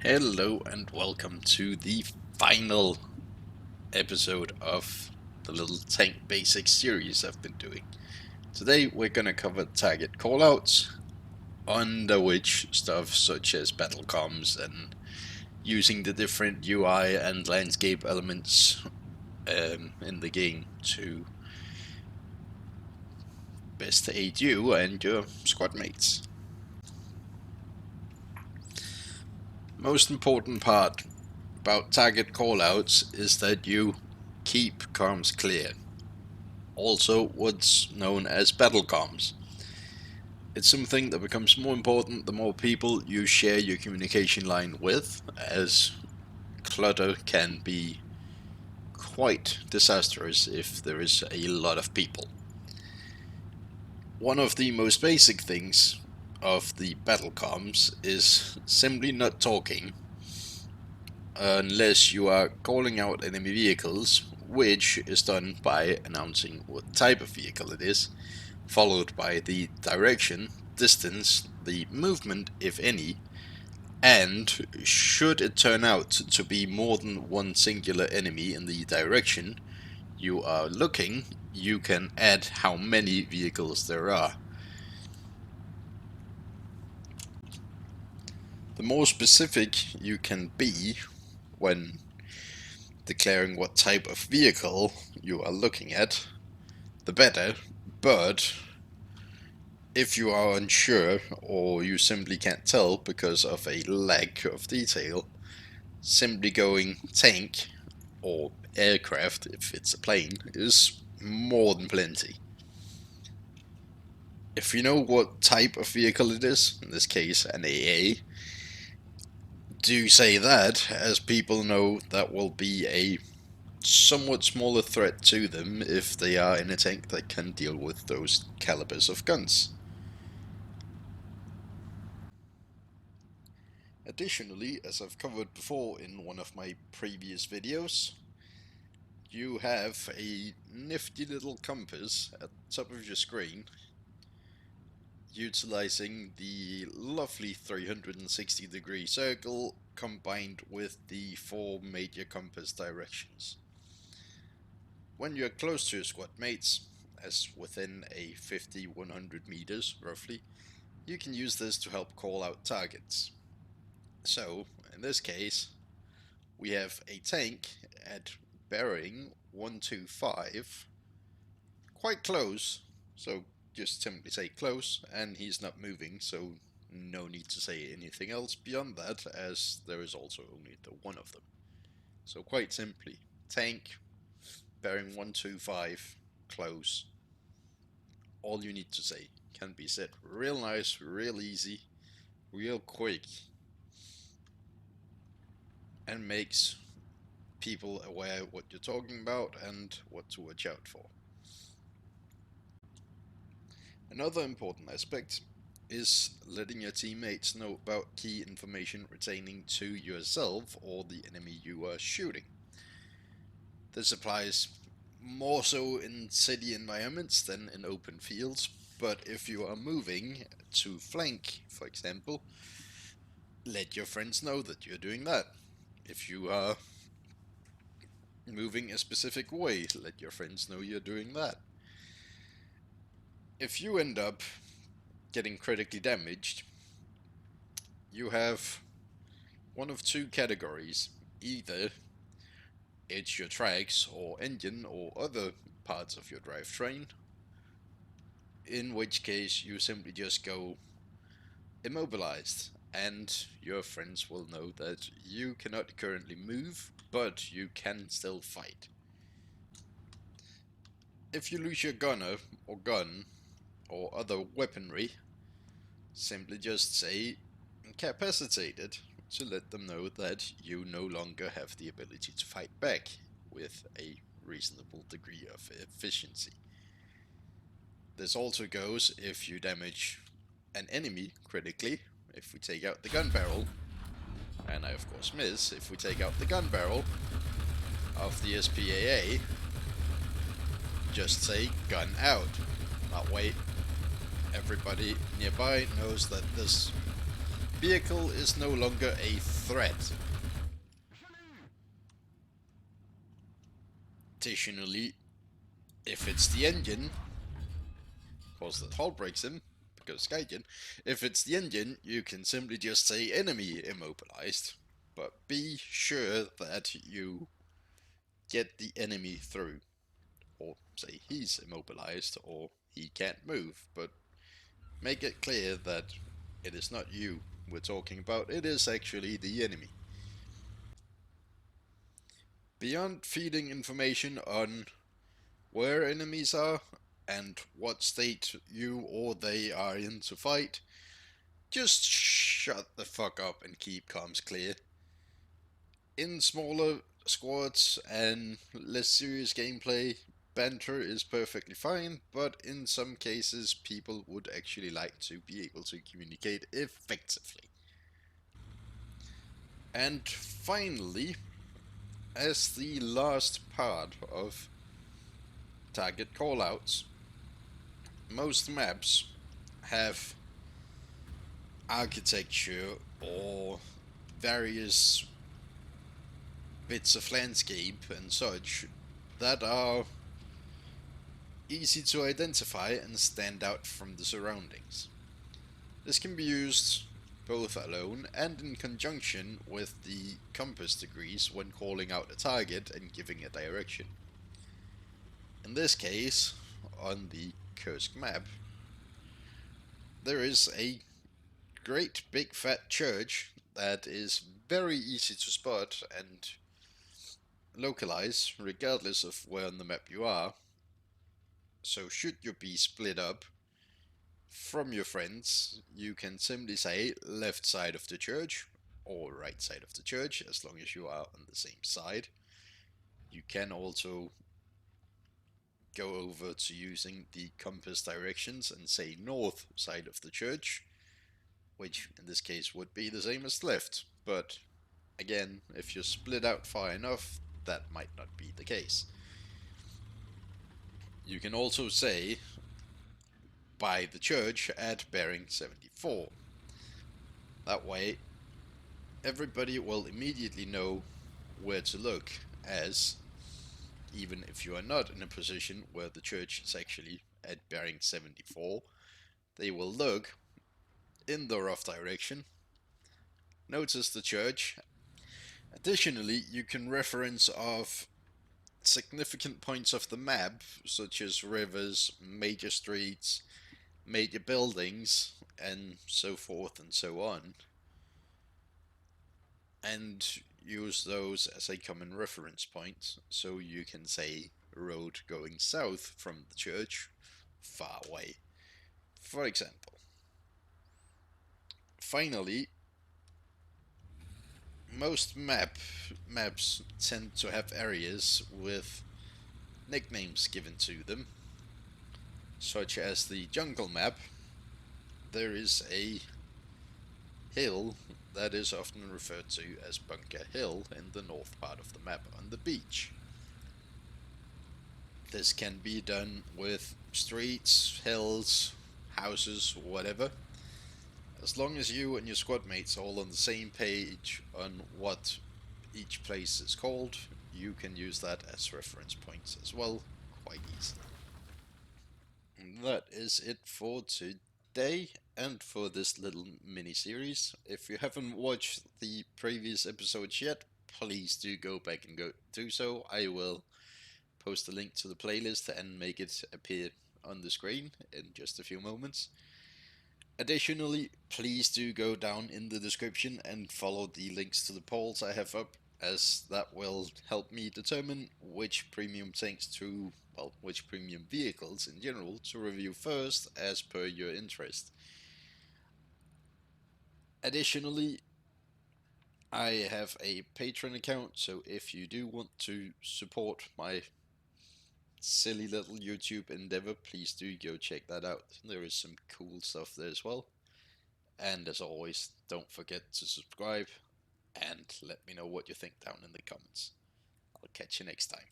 Hello and welcome to the final episode of the little tank basics series I've been doing. Today we're gonna cover target callouts, under which stuff such as battle comms and using the different UI and landscape elements in the game to best aid you and your squad mates. Most important part about target callouts is that you keep comms clear. Also what's known as battle comms. It's something that becomes more important the more people you share your communication line with, as clutter can be quite disastrous if there is a lot of people. One of the most basic things of the battle comms is simply not talking unless you are calling out enemy vehicles, which is done by announcing what type of vehicle it is, followed by the direction, distance, the movement if any, and should it turn out to be more than one singular enemy in the direction you are looking, you can add how many vehicles there are. The more specific you can be when declaring what type of vehicle you are looking at, the better, but if you are unsure or you simply can't tell because of a lack of detail, simply going tank or aircraft, if it's a plane, is more than plenty. If you know what type of vehicle it is, in this case an AA, do say that, as people know that will be a somewhat smaller threat to them if they are in a tank that can deal with those calibers of guns. Additionally, as I've covered before in one of my previous videos, you have a nifty little compass at the top of your screen utilizing the lovely 360-degree circle combined with the 4 major compass directions. When you're close to your squad mates, as within a 50-100 meters roughly, you can use this to help call out targets. So, in this case, we have a tank at bearing 125, quite close, so just simply say close, and he's not moving, so no need to say anything else beyond that, as there is also only the one of them. So quite simply, tank, bearing 125, close. All you need to say can be said real nice, real easy, real quick, and makes people aware what you're talking about and what to watch out for. Another important aspect is letting your teammates know about key information pertaining to yourself or the enemy you are shooting. This applies more so in city environments than in open fields, but if you are moving to flank, for example, let your friends know that you're doing that. If you are moving a specific way, let your friends know you're doing that. If you end up getting critically damaged, you have one of two categories. Either it's your tracks or engine or other parts of your drivetrain, in which case you simply just go immobilized, and your friends will know that you cannot currently move, but you can still fight. If you lose your gunner or gun or other weaponry, simply just say incapacitated to let them know that you no longer have the ability to fight back with a reasonable degree of efficiency. This also goes if you damage an enemy critically. If we take out the gun barrel, and I of course miss, if we take out the gun barrel of the SPAA, just say gun out. That way everybody nearby knows that this vehicle is no longer a threat. Additionally, if it's the engine, of course that hull breaks him, because Skygen, if it's the engine, you can simply just say enemy immobilized, but be sure that you get the enemy through, or say he's immobilized, or he can't move, but make it clear that it is not you we're talking about, it is actually the enemy. Beyond feeding information on where enemies are and what state you or they are in to fight, just shut the fuck up and keep comms clear. In smaller squads and less serious gameplay, banter is perfectly fine, but in some cases people would actually like to be able to communicate effectively. And finally, as the last part of target callouts, most maps have architecture or various bits of landscape and such that are easy to identify and stand out from the surroundings. This can be used both alone and in conjunction with the compass degrees when calling out a target and giving a direction. In this case, on the Kursk map, there is a great big fat church that is very easy to spot and localize regardless of where on the map you are. So should you be split up from your friends, you can simply say left side of the church or right side of the church as long as you are on the same side. You can also go over to using the compass directions and say north side of the church, which in this case would be the same as left, but again, if you're split out far enough, that might not be the case. You can also say by the church at bearing 74. That way, everybody will immediately know where to look, as even if you are not in a position where the church is actually at bearing 74, they will look in the rough direction, notice the church. Additionally, you can reference of significant points of the map, such as rivers, major streets, major buildings, and so forth and so on, and use those as a common reference point, so you can say road going south from the church, far away, for example. Finally, most maps tend to have areas with nicknames given to them, such as the jungle map. There is a hill that is often referred to as Bunker Hill in the north part of the map on the beach. This can be done with streets, hills, houses, whatever. As long as you and your squad mates are all on the same page on what each place is called, you can use that as reference points as well, quite easily. And that is it for today and for this little mini-series. If you haven't watched the previous episodes yet, please do go back and do so. I will post a link to the playlist and make it appear on the screen in just a few moments. Additionally, please do go down in the description and follow the links to the polls I have up, as that will help me determine which premium tanks to, well, which premium vehicles in general to review first as per your interest. Additionally, I have a Patreon account, so if you do want to support my silly little YouTube endeavor, please do go check that out. There is some cool stuff there as well. And as always, don't forget to subscribe and let me know what you think down in the comments. I'll catch you next time.